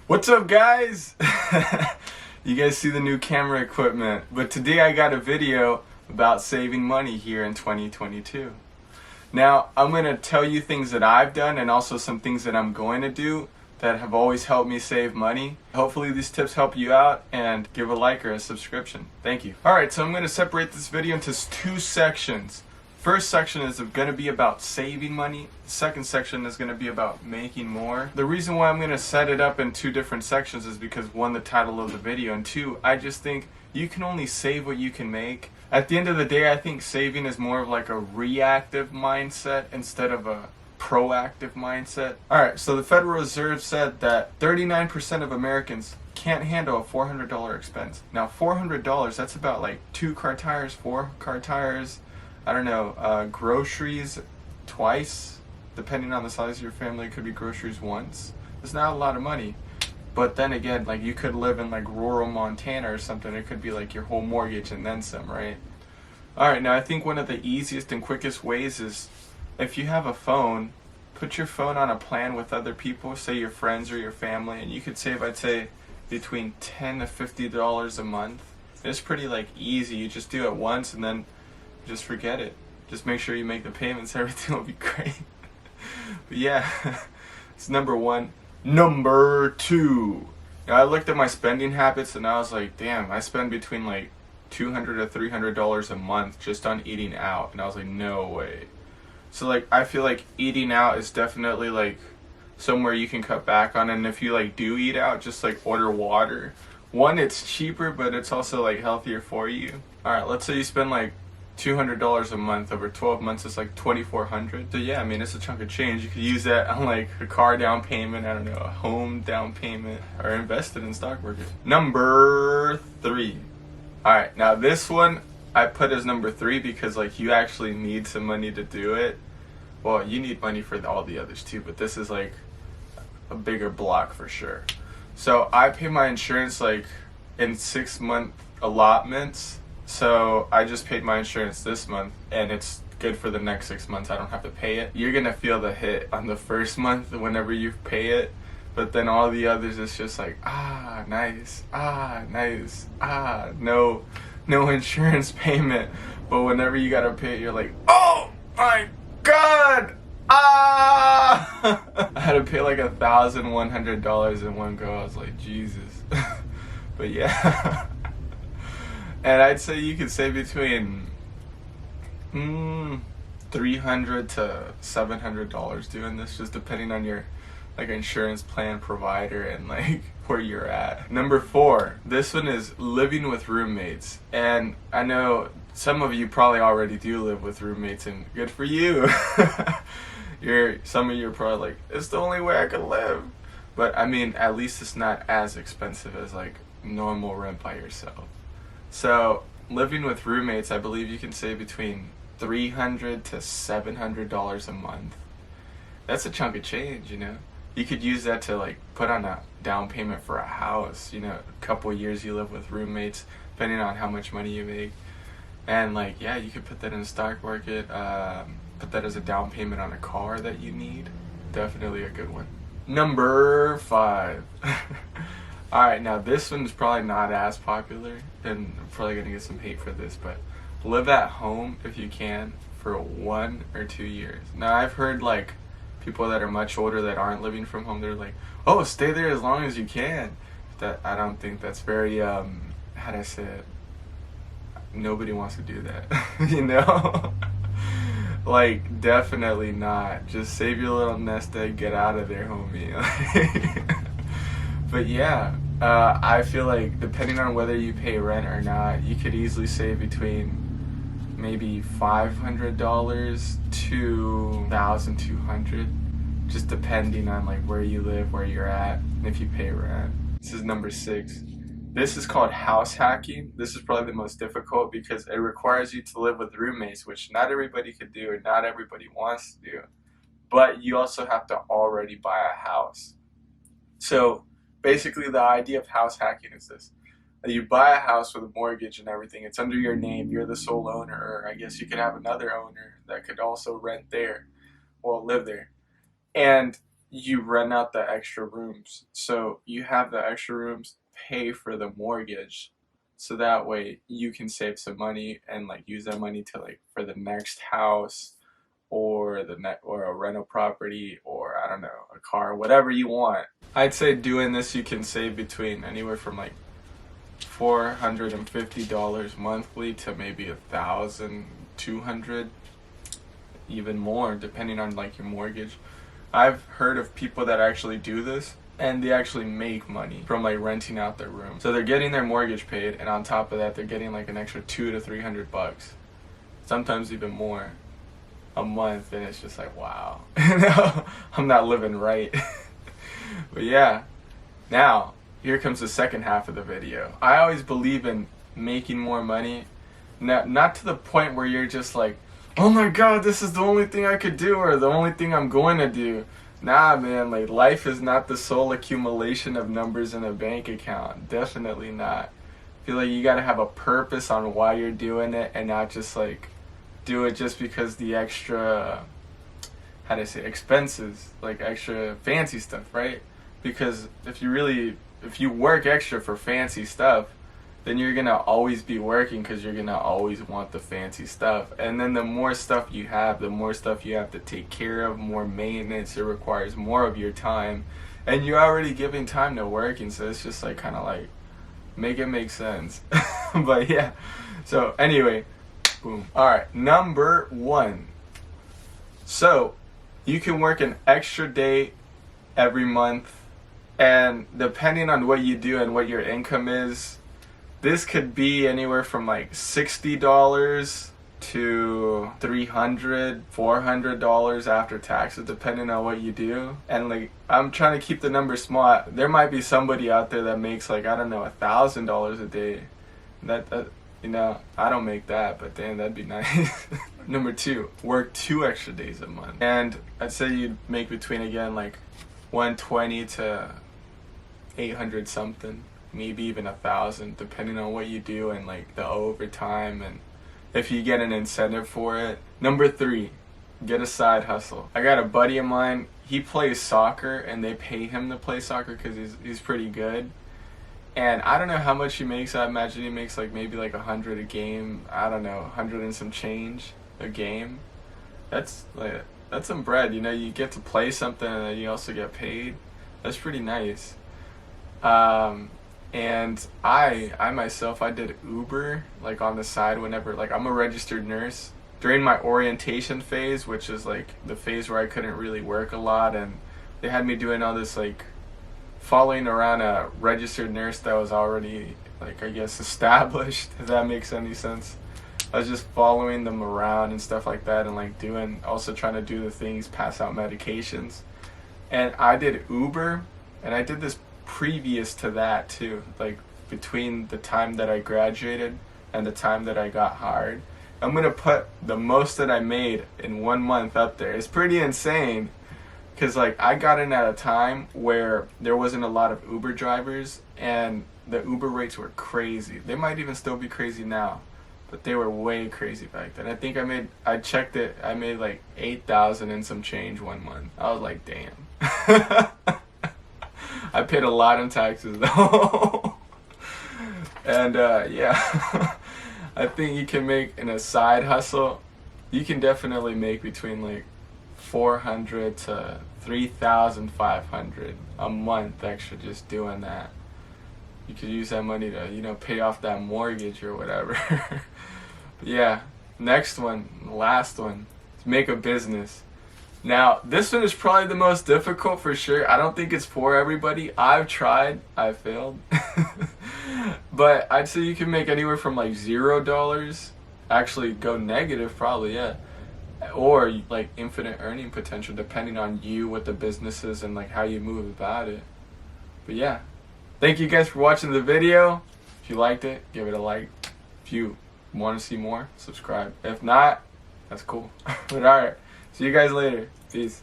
What's up, guys? You guys see the new camera equipment, but today I got a video about saving money here in 2022. Now, I'm going to tell you things that I've done and also some things that I'm going to do that have always helped me save money. Hopefully these tips help you out, and give a like or a subscription. Thank you. Alright, so I'm going to separate this video into two sections. First section is going to be about saving money. The second section is going to be about making more. The reason why I'm going to set it up in two different sections is because, one, the title of the video, and two, I just think you can only save what you can make. At the end of the day, I think saving is more of like a reactive mindset instead of a proactive mindset. Alright, so the Federal Reserve said that 39% of Americans can't handle a $400 expense. Now, $400, that's about like 2 car tires, 4 car tires, I don't know, groceries twice, depending on the size of your family. It could be groceries once. It's not a lot of money. But then again, like, you could live in like rural Montana or something. It could be like your whole mortgage and then some, right? Alright, now I think one of the easiest and quickest ways is, if you have a phone, put your phone on a plan with other people, say your friends or your family, and you could save, I'd say, between $10 to $50 a month. It's pretty like easy. You just do it once and then just forget it. Just make sure you make the payments. Everything will be great. But yeah, it's number one. Number two, now, I looked at my spending habits and I was like, damn, I spend between like $200 to $300 a month just on eating out. And I was like, no way. So like, I feel like eating out is definitely like somewhere you can cut back on. And if you like do eat out, just like order water. One, it's cheaper, but it's also like healthier for you. Alright, let's say you spend like $200 a month over 12 months. It's like $2,400. So yeah, I mean, it's a chunk of change. You could use that on like a car down payment, I don't know, a home down payment, or invest it in stock market. Number three. Alright, now this one I put as number three because like you actually need some money to do it. Well, you need money for all the others too, but this is like a bigger block for sure. So I pay my insurance like in 6-month allotments. So I just paid my insurance this month, and it's good for the next 6 months. I don't have to pay it. You're gonna feel the hit on the first month whenever you pay it, but then all the others, it's just like, nice, nice, no insurance payment. But whenever you gotta pay it, you're like, oh my god, I had to pay like $1,100 in one go. I was like, Jesus. But yeah. And I'd say you could save between $300 to $700 doing this, just depending on your like insurance plan provider and like where you're at. Number four, this one is living with roommates. And I know some of you probably already do live with roommates, and good for you. Some of you are probably like, it's the only way I can live. But I mean, at least it's not as expensive as like normal rent by yourself. So living with roommates, I believe you can save between $300 to $700 a month. That's a chunk of change, you know. You could use that to like put on a down payment for a house, you know, a couple of years you live with roommates, depending on how much money you make. And like, yeah, you could put that in the stock market, put that as a down payment on a car that you need. Definitely a good one. Number five. Alright, now this one's probably not as popular, and I'm probably gonna get some hate for this, but live at home if you can for 1 or 2 years. Now, I've heard like people that are much older that aren't living from home, they're like, oh, stay there as long as you can. That, I don't think that's very, how'd I say it? Nobody wants to do that, you know? Like, definitely not. Just save your little nest egg, get out of there, homie. But yeah, I feel like depending on whether you pay rent or not, you could easily save between maybe $500 to $1,200, just depending on like where you live, where you're at, and if you pay rent. This is number six. This is called house hacking. This is probably the most difficult because it requires you to live with roommates, which not everybody could do or not everybody wants to do. But you also have to already buy a house. So basically, the idea of house hacking is this. You buy a house with a mortgage and everything. It's under your name. You're the sole owner. Or I guess you could have another owner that could also rent there. Well, live there. And you rent out the extra rooms. So you have the extra rooms pay for the mortgage. So that way you can save some money and like use that money to like for the next house or or a rental property or I don't know, a car, whatever you want. I'd say doing this you can save between anywhere from like $450 monthly to maybe $1,200, even more depending on like your mortgage. I've heard of people that actually do this and they actually make money from like renting out their room. So they're getting their mortgage paid, and on top of that they're getting like an extra $200 to $300, sometimes even more, a month. And it's just like, wow. I'm not living right. But yeah, now here comes the second half of the video. I always believe in making more money, not to the point where you're just like, oh my god, this is the only thing I could do or the only thing I'm going to do. Nah, man, like life is not the sole accumulation of numbers in a bank account. Definitely not. I feel like you gotta have a purpose on why you're doing it and not just like do it just because the extra, how do I say, expenses, like extra fancy stuff, right? Because if you work extra for fancy stuff, then you're gonna always be working because you're gonna always want the fancy stuff. And then the more stuff you have, the more stuff you have to take care of, more maintenance, it requires more of your time. And you're already giving time to working, so it's just like kind of like, make it make sense. But yeah, so anyway, boom. Alright, number 1. So, you can work an extra day every month, and depending on what you do and what your income is, this could be anywhere from like $60 to $300, $400 after taxes, depending on what you do. And like, I'm trying to keep the number small. There might be somebody out there that makes like, I don't know, $1,000 a day. That you know, I don't make that, but damn, that'd be nice. Number 2, work 2 extra days a month. And I'd say you'd make between, again, like 120 to 800 something. Maybe even 1,000, depending on what you do and like the overtime and if you get an incentive for it. Number 3, get a side hustle. I got a buddy of mine, he plays soccer and they pay him to play soccer because he's pretty good. And I don't know how much he makes. I imagine he makes like maybe like 100 a game. I don't know, 100 and some change a game. That's some bread, you know. You get to play something and then you also get paid. That's pretty nice. And I myself, I did Uber like on the side whenever, like, I'm a registered nurse. During my orientation phase, which is like the phase where I couldn't really work a lot, and they had me doing all this like following around a registered nurse that was already like, I guess, established, if that makes any sense. I was just following them around and stuff like that, and like also trying to do the things, pass out medications. And I did Uber, and I did this previous to that too, like between the time that I graduated and the time that I got hired. I'm gonna put the most that I made in 1 month up there. It's pretty insane, because like I got in at a time where there wasn't a lot of Uber drivers and the Uber rates were crazy. They might even still be crazy now, but they were way crazy back then. I think I checked it, I made like 8,000 and some change 1 month. I was like, damn. I paid a lot in taxes though. And yeah, I think you can make, in a side hustle, you can definitely make between like 400 to 3,500 a month extra just doing that. You could use that money to, you know, pay off that mortgage or whatever. But yeah, next one, last one, is make a business. Now, this one is probably the most difficult for sure. I don't think it's for everybody. I've tried, I failed. But I'd say you can make anywhere from like $0, actually go negative probably, yeah. Or like infinite earning potential depending on you, what the business is, and like how you move about it. But yeah, thank you guys for watching the video. If you liked it, give it a like. If you want to see more, subscribe. If not, that's cool. But alright, see you guys later. Peace.